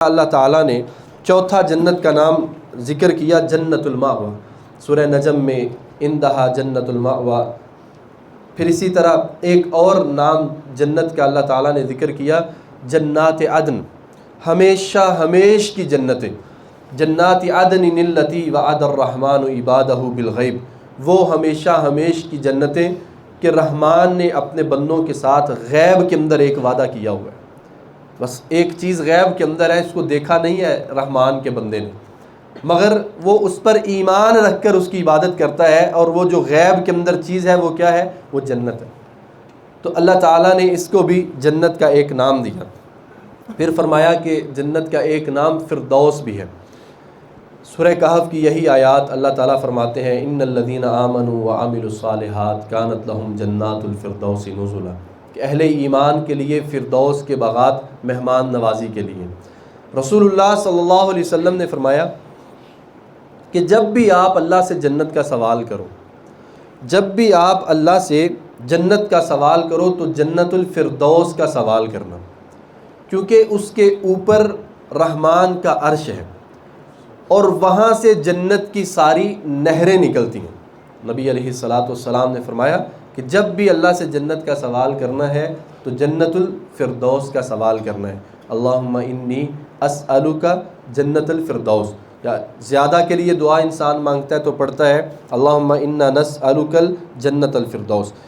اللہ تعالیٰ نے چوتھا جنت کا نام ذکر کیا جنت المأوی، سورہ نجم میں اندہا جنت المأوی۔ پھر اسی طرح ایک اور نام جنت کا اللہ تعالیٰ نے ذکر کیا جنات عدن، ہمیشہ ہمیش کی جنتیں، جنات عدن التی وعد الرحمن عبادہ بالغیب، وہ ہمیشہ ہمیش کی جنتیں کہ رحمان نے اپنے بندوں کے ساتھ غیب کے اندر ایک وعدہ کیا ہوا ہے۔ بس ایک چیز غیب کے اندر ہے، اس کو دیکھا نہیں ہے رحمان کے بندے نے، مگر وہ اس پر ایمان رکھ کر اس کی عبادت کرتا ہے، اور وہ جو غیب کے اندر چیز ہے وہ کیا ہے؟ وہ جنت ہے۔ تو اللہ تعالیٰ نے اس کو بھی جنت کا ایک نام دیا۔ پھر فرمایا کہ جنت کا ایک نام فردوس بھی ہے۔ سورہ کہف کی یہی آیات اللہ تعالیٰ فرماتے ہیں ان الذین آمنوا وعملوا الصالحات کانت لہم جنات الفردوس نزلا، کہ اہل ایمان کے لیے فردوس کے باغات مہمان نوازی کے لیے۔ رسول اللہ صلی اللہ علیہ وسلم نے فرمایا کہ جب بھی آپ اللہ سے جنت کا سوال کرو، جب بھی آپ اللہ سے جنت کا سوال کرو تو جنت الفردوس کا سوال کرنا، کیونکہ اس کے اوپر رحمان کا عرش ہے اور وہاں سے جنت کی ساری نہریں نکلتی ہیں۔ نبی علیہ السلام نے فرمایا کہ جب بھی اللہ سے جنت کا سوال کرنا ہے تو جنت الفردوس کا سوال کرنا ہے۔ اللہم انی اسألک جنت الفردوس، یا زیادہ کے لیے دعا انسان مانگتا ہے تو پڑھتا ہے اللہم انا نسألک الجنت الفردوس۔